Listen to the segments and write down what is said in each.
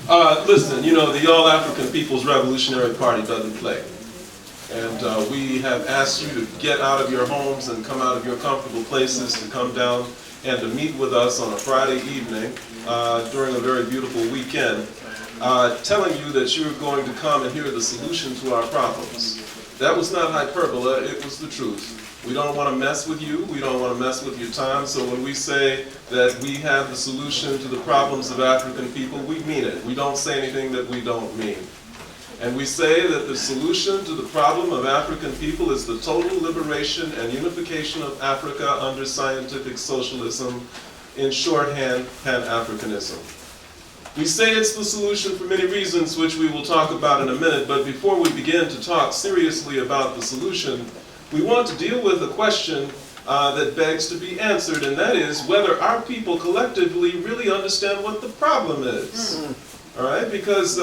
Listen, you know, the All-African People's Revolutionary Party doesn't play. And we have asked you to get out of your homes and come out of your comfortable places to come down and to meet with us on a Friday evening during a very beautiful weekend, telling you that you're going to come and hear the solution to our problems. That was not hyperbole, it was the truth. We don't want to mess with you, we don't want to mess with your time, so when we say that we have the solution to the problems of African people, we mean it. We don't say anything that we don't mean. And we say that the solution to the problem of African people is the total liberation and unification of Africa under scientific socialism, in shorthand, Pan-Africanism. We say it's the solution for many reasons, which we will talk about in a minute, but before we begin to talk seriously about the solution, we want to deal with a question that begs to be answered, and that is whether our people collectively really understand what the problem is. All right, because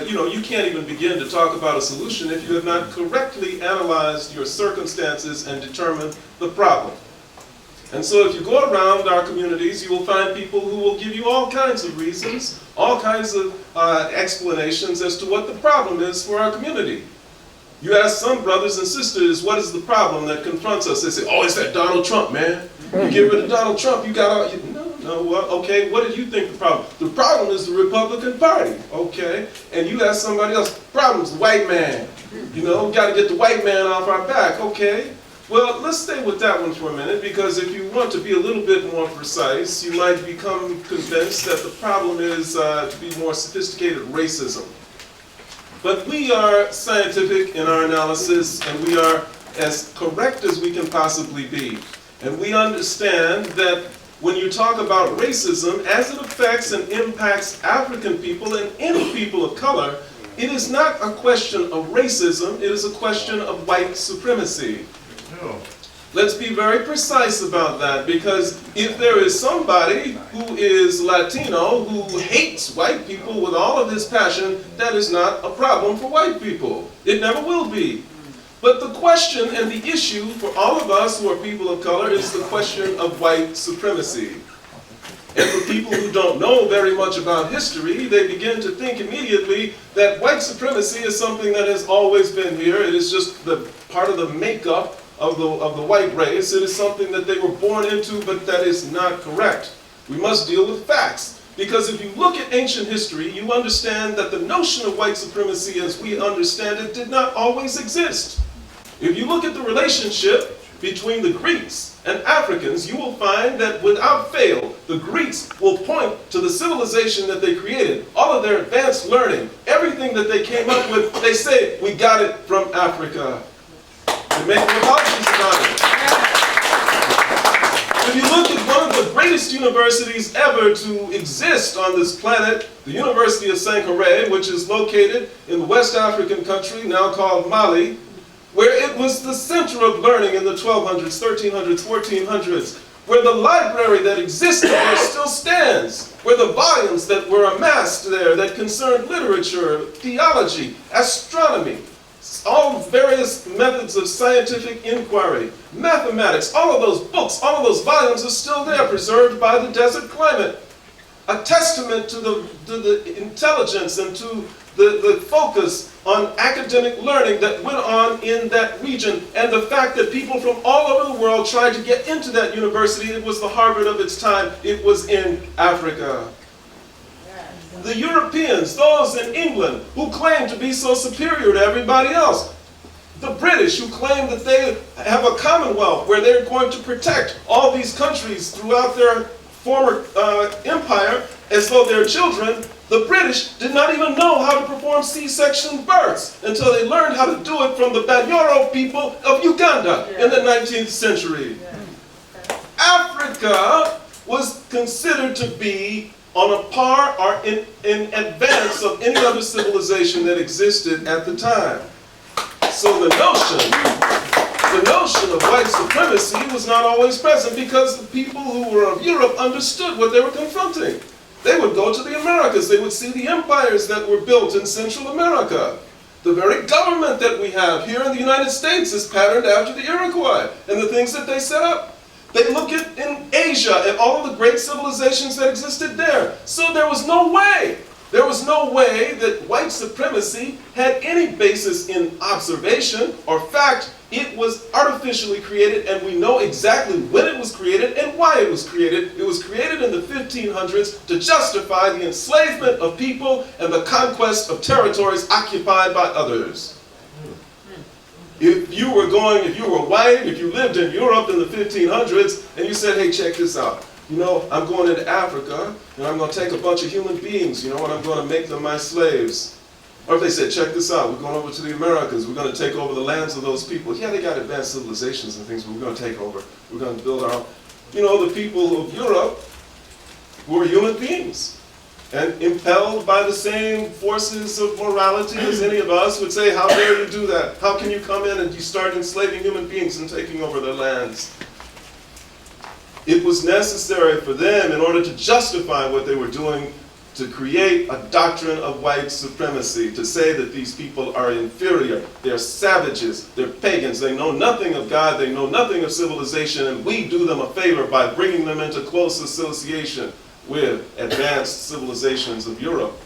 you know, you can't even begin to talk about a solution if you have not correctly analyzed your circumstances and determined the problem. And so if you go around our communities, you will find people who will give you all kinds of reasons, all kinds of explanations as to what the problem is for our community. You ask some brothers and sisters, what is the problem that confronts us? They say, oh, it's that Donald Trump, man. You get rid of Donald Trump, you got all... No, well, okay, what did you think the problem? The problem is the Republican Party, okay? And you ask somebody else, the problem is the white man. You know, got to get the white man off our back, okay? Well, let's stay with that one for a minute, because if you want to be a little bit more precise, you might become convinced that the problem is, to be more sophisticated, racism. But we are scientific in our analysis, and we are as correct as we can possibly be. And we understand that when you talk about racism, as it affects and impacts African people and any people of color, it is not a question of racism, it is a question of white supremacy. No. Let's be very precise about that, because if there is somebody who is Latino who hates white people with all of his passion, that is not a problem for white people. It never will be. But the question and the issue for all of us who are people of color is the question of white supremacy. And for people who don't know very much about history, they begin to think immediately that white supremacy is something that has always been here. It is just the part of the makeup of the white race. It is something that they were born into, but that is not correct. We must deal with facts. Because if you look at ancient history, you understand that the notion of white supremacy as we understand it did not always exist. If you look at the relationship between the Greeks and Africans, you will find that without fail, the Greeks will point to the civilization that they created, all of their advanced learning, everything that they came up with, they say, we got it from Africa. They make no apologies about it. If you look at one of the greatest universities ever to exist on this planet, the University of Sankore, which is located in the West African country, now called Mali, where it was the center of learning in the 1200s, 1300s, 1400s, where the library that existed there still stands, where the volumes that were amassed there that concerned literature, theology, astronomy, all various methods of scientific inquiry, mathematics, all of those books, all of those volumes are still there, preserved by the desert climate. A testament to the intelligence and to the focus on academic learning that went on in that region, and the fact that people from all over the world tried to get into that university. It was the Harvard of its time. It was in Africa. The Europeans, those in England, who claimed to be so superior to everybody else. The British, who claim that they have a commonwealth where they're going to protect all these countries throughout their former empire as though they're children. The British did not even know how to perform C-section births until they learned how to do it from the Banyoro people of Uganda in the 19th century. Africa was considered to be on a par or in advance of any other civilization that existed at the time. So the notion of white supremacy was not always present, because the people who were of Europe understood what they were confronting. They would go to the Americas, they would see the empires that were built in Central America. The very government that we have here in the United States is patterned after the Iroquois and the things that they set up. They look at in Asia at all of the great civilizations that existed there. So there was no way There was no way that white supremacy had any basis in observation or fact. It was artificially created, and we know exactly when it was created and why it was created. It was created in the 1500s to justify the enslavement of people and the conquest of territories occupied by others. If you were white, if you lived in Europe in the 1500s, and you said, hey, check this out. You know, I'm going into Africa, and I'm going to take a bunch of human beings, you know, and I'm going to make them my slaves. Or if they said, check this out, we're going over to the Americas, we're going to take over the lands of those people. Yeah, they got advanced civilizations and things, but we're going to take over. We're going to build our own. You know, the people of Europe were human beings. And impelled by the same forces of morality as any of us would say, how dare you do that? How can you come in and you start enslaving human beings and taking over their lands? It was necessary for them, in order to justify what they were doing, to create a doctrine of white supremacy, to say that these people are inferior, they're savages, they're pagans, they know nothing of God, they know nothing of civilization, and we do them a favor by bringing them into close association with advanced civilizations of Europe.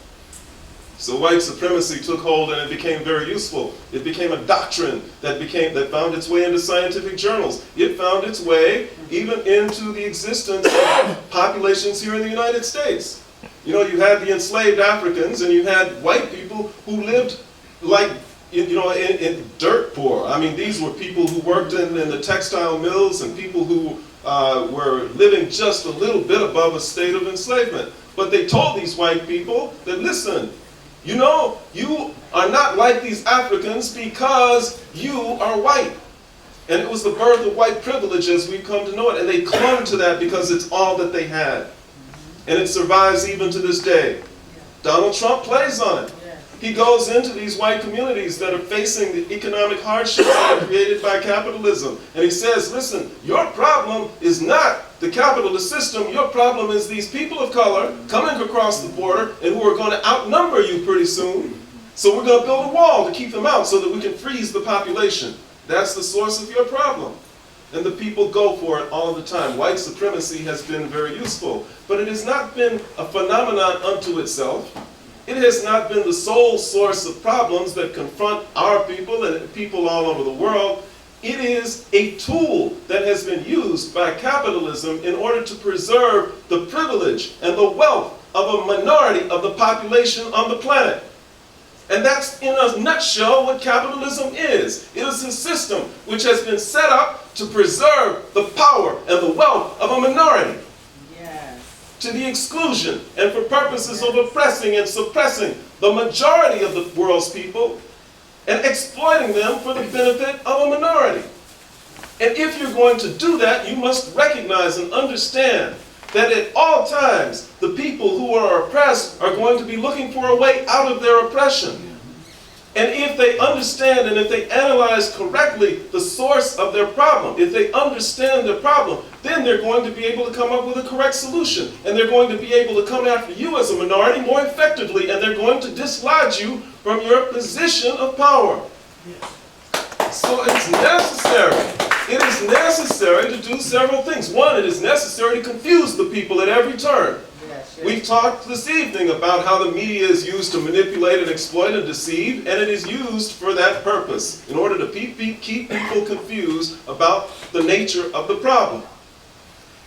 So white supremacy took hold, and it became very useful. It became a doctrine that found its way into scientific journals. It found its way even into the existence of populations here in the United States. You know, you had the enslaved Africans, and you had white people who lived like, you know, in dirt poor. I mean, these were people who worked in the textile mills, and people who were living just a little bit above a state of enslavement. But they told these white people that, listen, you know, you are not like these Africans because you are white. And it was the birth of white privilege as we've come to know it. And they clung to that because it's all that they had. And it survives even to this day. Donald Trump plays on it. He goes into these white communities that are facing the economic hardships that are created by capitalism. And he says, listen, your problem is not the capitalist system. Your problem is these people of color coming across the border and who are going to outnumber you pretty soon. So we're going to build a wall to keep them out so that we can freeze the population. That's the source of your problem. And the people go for it all the time. White supremacy has been very useful. But it has not been a phenomenon unto itself. It has not been the sole source of problems that confront our people and people all over the world. It is a tool that has been used by capitalism in order to preserve the privilege and the wealth of a minority of the population on the planet. And that's, in a nutshell, what capitalism is. It is a system which has been set up to preserve the power and the wealth of a minority. To the exclusion and for purposes of oppressing and suppressing the majority of the world's people and exploiting them for the benefit of a minority. And if you're going to do that, you must recognize and understand that at all times, the people who are oppressed are going to be looking for a way out of their oppression. And if they understand and if they analyze correctly the source of their problem, if they understand their problem, then they're going to be able to come up with a correct solution. And they're going to be able to come after you as a minority more effectively, and they're going to dislodge you from your position of power. So it's necessary. It is necessary to do several things. One, it is necessary to confuse the people at every turn. We've talked this evening about how the media is used to manipulate and exploit and deceive, and it is used for that purpose, in order to keep people confused about the nature of the problem.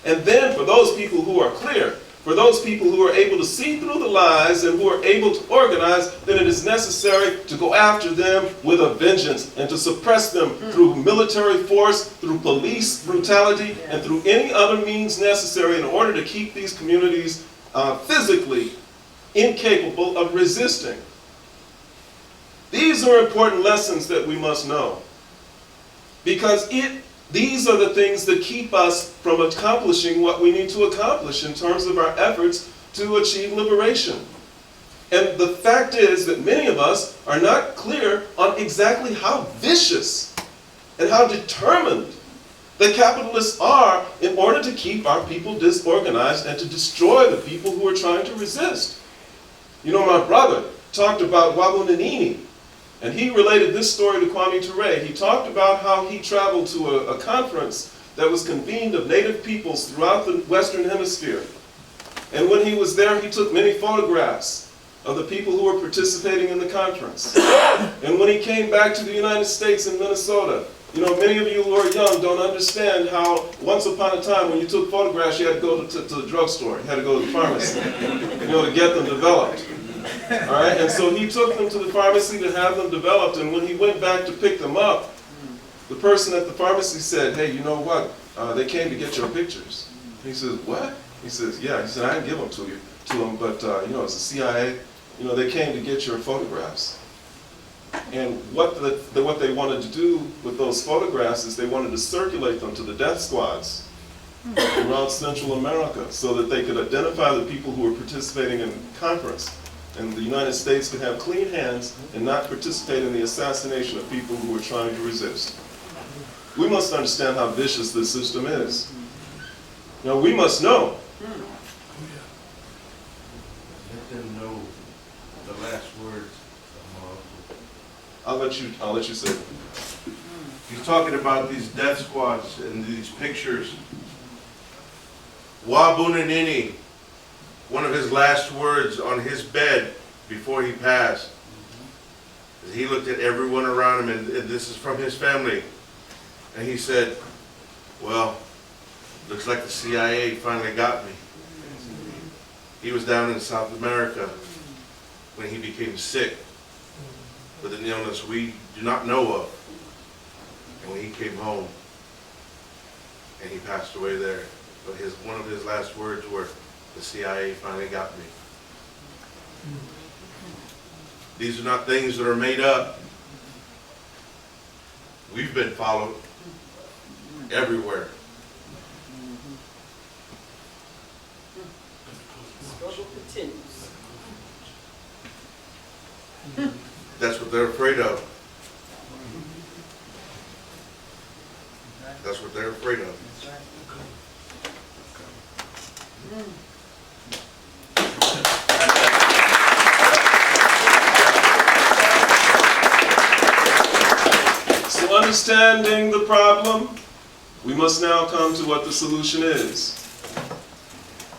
And then for those people who are clear, for those people who are able to see through the lies and who are able to organize, then it is necessary to go after them with a vengeance and to suppress them through military force, through police brutality, and through any other means necessary in order to keep these communities physically incapable of resisting. These are important lessons that we must know, because these are the things that keep us from accomplishing what we need to accomplish in terms of our efforts to achieve liberation. And the fact is that many of us are not clear on exactly how vicious and how determined the capitalists are in order to keep our people disorganized and to destroy the people who are trying to resist. You know, my brother talked about Wabunanini, and he related this story to Kwame Ture. He talked about how he traveled to a conference that was convened of native peoples throughout the Western Hemisphere. And when he was there, he took many photographs of the people who were participating in the conference. And when he came back to the United States in Minnesota, you know, many of you who are young don't understand how once upon a time when you took photographs, you had to go to the drugstore, you had to go to the pharmacy, you know, to get them developed. All right, and so he took them to the pharmacy to have them developed, and when he went back to pick them up, the person at the pharmacy said, hey, you know what, they came to get your pictures. He says, what? He says, yeah. He said, I didn't give them to them, but you know, it's the CIA. You know, they came to get your photographs. And what they wanted to do with those photographs is they wanted to circulate them to the death squads around Central America so that they could identify the people who were participating in the conference. And the United States could have clean hands and not participate in the assassination of people who were trying to resist. We must understand how vicious this system is. Now, we must know. Let them know the last words. I'll let you say it. He's talking about these death squads and these pictures. Wabunanini, one of his last words on his bed before he passed, he looked at everyone around him, and this is from his family, and he said, well, looks like the CIA finally got me. He was down in South America when he became sick with an illness we do not know of. And when he came home, and he passed away there, but one of his last words were, the CIA finally got me. These are not things that are made up. We've been followed everywhere. Struggle continues. That's what they're afraid of. That's what they're afraid of. So understanding the problem, we must now come to what the solution is.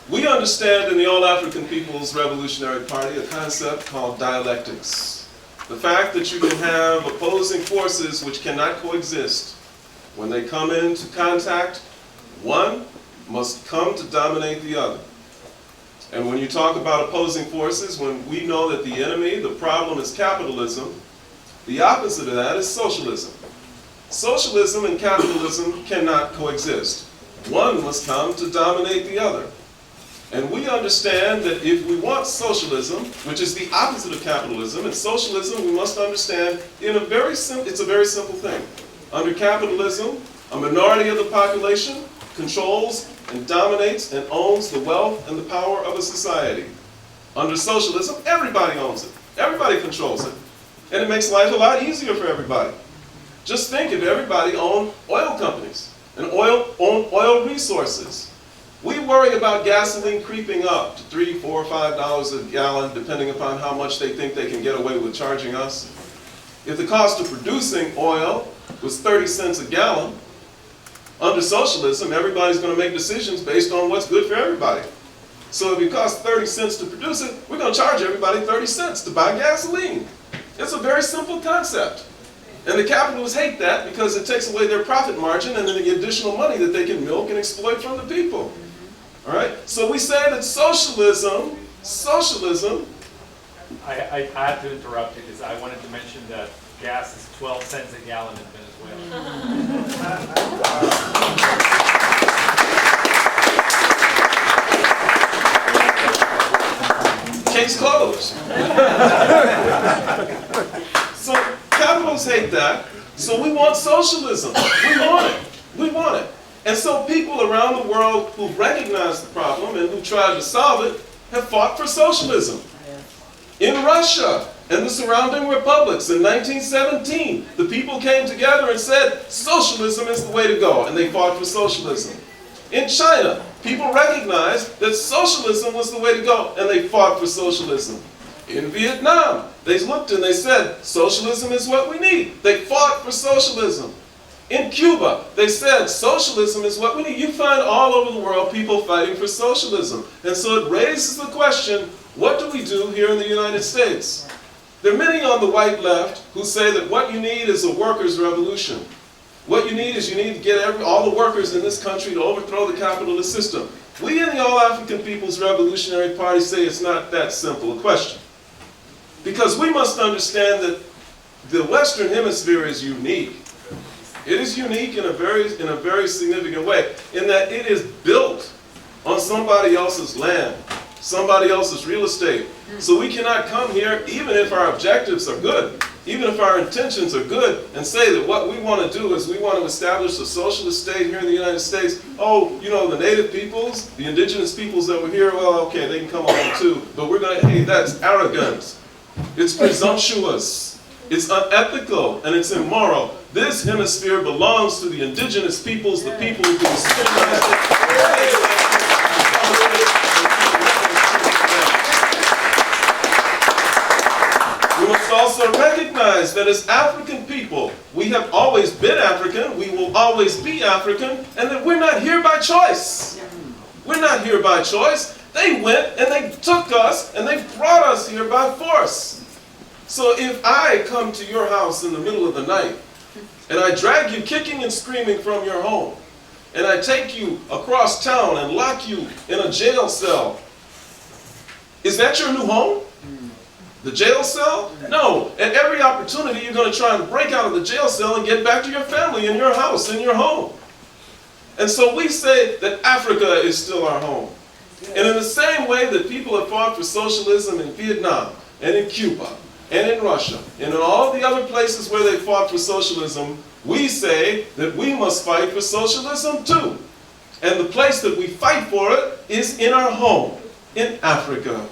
We understand in the All-African People's Revolutionary Party a concept called dialectics. The fact that you can have opposing forces which cannot coexist. When they come into contact, one must come to dominate the other. And when you talk about opposing forces, when we know that the enemy, the problem is capitalism, the opposite of that is socialism. Socialism and capitalism cannot coexist. One must come to dominate the other. And we understand that if we want socialism, which is the opposite of capitalism, and socialism we must understand it's a very simple thing. Under capitalism, a minority of the population controls and dominates and owns the wealth and the power of a society. Under socialism, everybody owns it. Everybody controls it. And it makes life a lot easier for everybody. Just think if everybody owned oil companies and owned oil resources. We worry about gasoline creeping up to $3, $4, $5 a gallon, depending upon how much they think they can get away with charging us. If the cost of producing oil was 30 cents a gallon, under socialism, everybody's going to make decisions based on what's good for everybody. So if it costs 30 cents to produce it, we're going to charge everybody 30 cents to buy gasoline. It's a very simple concept. And the capitalists hate that because it takes away their profit margin and then the additional money that they can milk and exploit from the people. All right? So we say that socialism, I had to interrupt because I wanted to mention that gas is 12 cents a gallon in Venezuela. Case closed. So capitalists hate that. So we want socialism. We want it. We want it. And so people around the world who recognize the problem and who try to solve it have fought for socialism. In Russia and the surrounding republics in 1917, the people came together and said, socialism is the way to go, and they fought for socialism. In China, people recognized that socialism was the way to go, and they fought for socialism. In Vietnam, they looked and they said, socialism is what we need. They fought for socialism. In Cuba, they said, socialism is what we need. You find all over the world people fighting for socialism. And so it raises the question, What do we do here in the United States? There are many on the white left who say that what you need is a workers' revolution. What you need is you need to get all the workers in this country to overthrow the capitalist system. We in the All-African People's Revolutionary Party say it's not that simple a question. Because we must understand that the Western Hemisphere is unique. It is unique in a very significant way, in that it is built on somebody else's land, somebody else's real estate. So we cannot come here, even if our objectives are good, even if our intentions are good, and say that what we want to do is we want to establish a socialist state here in the United States. Oh, you know, the native peoples, the indigenous peoples that were here, well, okay, they can come along too, but we're going to, hey, that's arrogant. It's presumptuous. It's unethical, and it's immoral. This hemisphere belongs to the indigenous peoples, the people who civilized it. We must also recognize that as African people, we have always been African, we will always be African, and that we're not here by choice. We're not here by choice. They went and they took us and they brought us here by force. So if I come to your house in the middle of the night and I drag you kicking and screaming from your home, and I take you across town and lock you in a jail cell, is that your new home? The jail cell? No. At every opportunity, you're going to try and break out of the jail cell and get back to your family in your house, in your home. And so we say that Africa is still our home. And in the same way that people have fought for socialism in Vietnam and in Cuba and in Russia and in all the other places where they fought for socialism, we say that we must fight for socialism too. And the place that we fight for it is in our home, in Africa.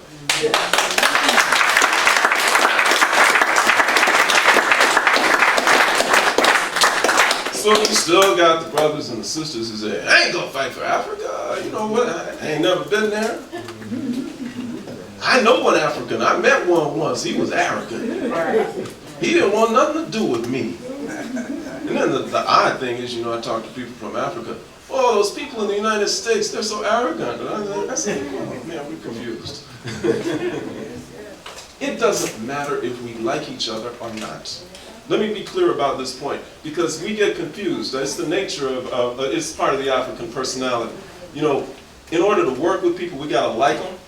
So you still got the brothers and the sisters who say, I ain't gonna fight for Africa. You know what? I ain't never been there. I know one African. I met one once. He was arrogant. He didn't want nothing to do with me. And then the odd thing is, you know, I talk to people from Africa. Oh, those people in the United States, they're so arrogant. And I say, oh, man, we're confused. It doesn't matter if we like each other or not. Let me be clear about this point, because we get confused. It's the nature of it's part of the African personality. You know, in order to work with people, we gotta like them.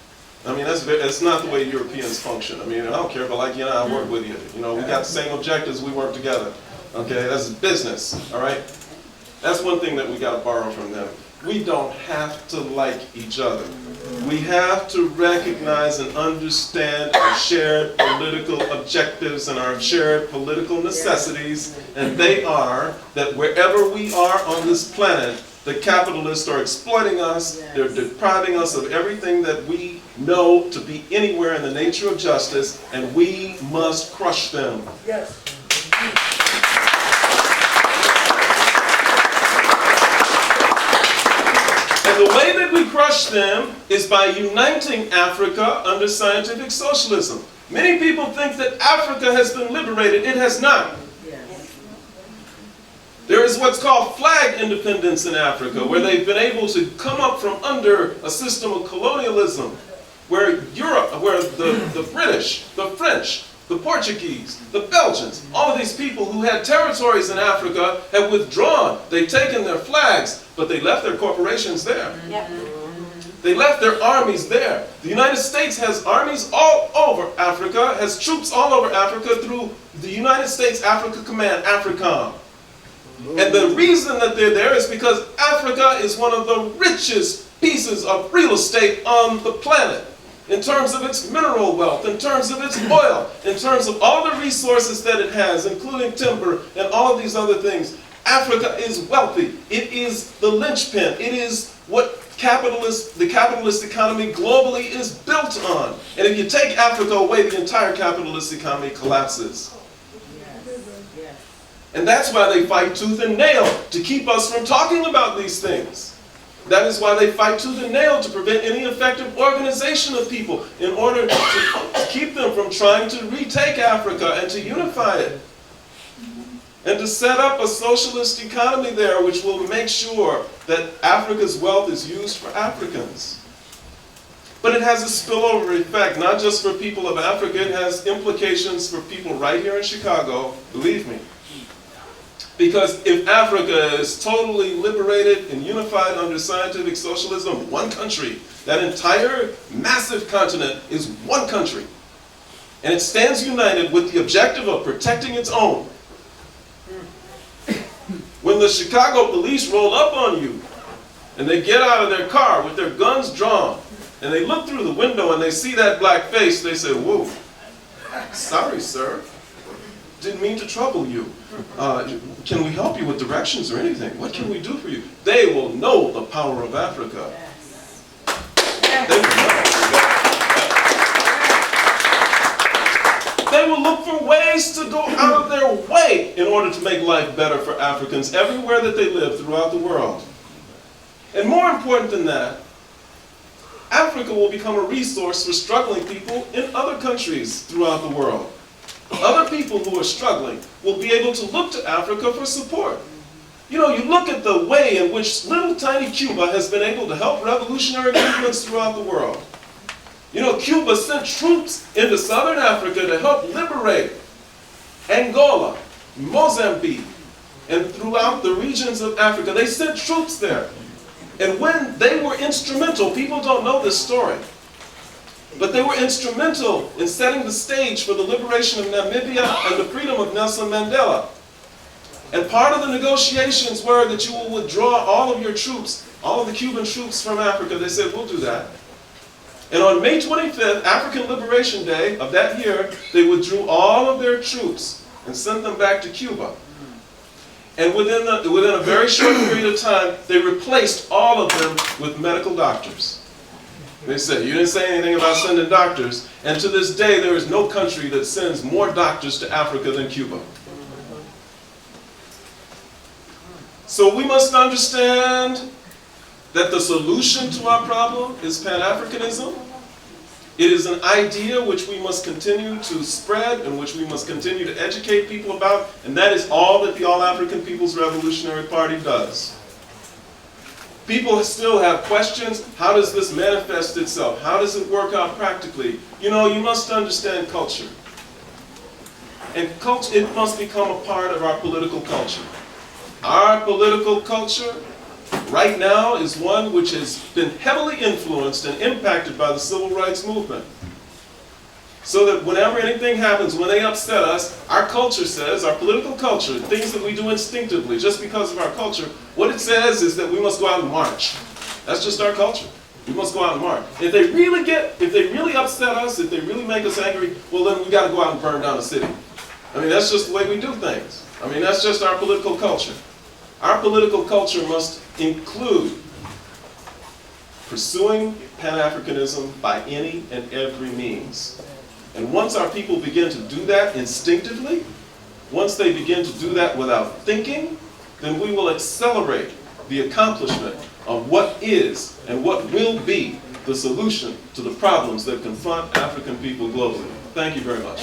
I mean, that's not the way Europeans function. I mean, I don't care if I like you or not, I work with you. You know, we got the same objectives, we work together. Okay, that's business, all right? That's one thing that we gotta borrow from them. We don't have to like each other. We have to recognize and understand our shared political objectives and our shared political necessities, and they are that wherever we are on this planet, the capitalists are exploiting us, they're depriving us of everything that we know to be anywhere in the nature of justice, and we must crush them. Yes. And the way that we crush them is by uniting Africa under scientific socialism. Many people think that Africa has been liberated. It has not. There is what's called flag independence in Africa, where they've been able to come up from under a system of colonialism, where Europe, where the British, the French, the Portuguese, the Belgians, all of these people who had territories in Africa have withdrawn. They've taken their flags, but they left their corporations there. Yep. They left their armies there. The United States has armies all over Africa, has troops all over Africa through the United States Africa Command, AFRICOM. And the reason that they're there is because Africa is one of the richest pieces of real estate on the planet. In terms of its mineral wealth, in terms of its oil, in terms of all the resources that it has, including timber and all of these other things. Africa is wealthy. It is the linchpin. It is what the capitalist economy globally is built on. And if you take Africa away, the entire capitalist economy collapses. And that's why they fight tooth and nail, to keep us from talking about these things. That is why they fight tooth and nail, to prevent any effective organization of people in order to keep them from trying to retake Africa and to unify it. And to set up a socialist economy there which will make sure that Africa's wealth is used for Africans. But it has a spillover effect, not just for people of Africa, it has implications for people right here in Chicago, believe me. Because if Africa is totally liberated and unified under scientific socialism, one country, that entire massive continent is one country. And it stands united with the objective of protecting its own. When the Chicago police roll up on you, and they get out of their car with their guns drawn, and they look through the window and they see that black face, they say, whoa, sorry, sir. Didn't mean to trouble you. Can we help you with directions or anything? What can we do for you? They will know the power of Africa. They will know. They will look for ways to go out of their way in order to make life better for Africans everywhere that they live throughout the world. And more important than that, Africa will become a resource for struggling people in other countries throughout the world. Other people who are struggling will be able to look to Africa for support. You know, you look at the way in which little tiny Cuba has been able to help revolutionary movements throughout the world. You know, Cuba sent troops into southern Africa to help liberate Angola, Mozambique, and throughout the regions of Africa. They sent troops there. And when they were instrumental, people don't know this story, but they were instrumental in setting the stage for the liberation of Namibia and the freedom of Nelson Mandela. And part of the negotiations were that you will withdraw all of your troops, all of the Cuban troops from Africa. They said, we'll do that. And on May 25th, African Liberation Day of that year, they withdrew all of their troops and sent them back to Cuba. And within a very short period of time, they replaced all of them with medical doctors. They said, you didn't say anything about sending doctors, and to this day there is no country that sends more doctors to Africa than Cuba. So we must understand that the solution to our problem is Pan-Africanism. It is an idea which we must continue to spread and which we must continue to educate people about, and that is all that the All-African People's Revolutionary Party does. People still have questions. How does this manifest itself? How does it work out practically? You know, you must understand culture. And it must become a part of our political culture. Our political culture right now is one which has been heavily influenced and impacted by the civil rights movement. So that whenever anything happens, when they upset us, our culture says, our political culture, things that we do instinctively just because of our culture, what it says is that we must go out and march. That's just our culture. We must go out and march. If they really upset us, if they really make us angry, well then we got to go out and burn down a city. I mean, that's just the way we do things. I mean, that's just our political culture. Our political culture must include pursuing Pan-Africanism by any and every means. And once our people begin to do that instinctively, once they begin to do that without thinking, then we will accelerate the accomplishment of what is and what will be the solution to the problems that confront African people globally. Thank you very much.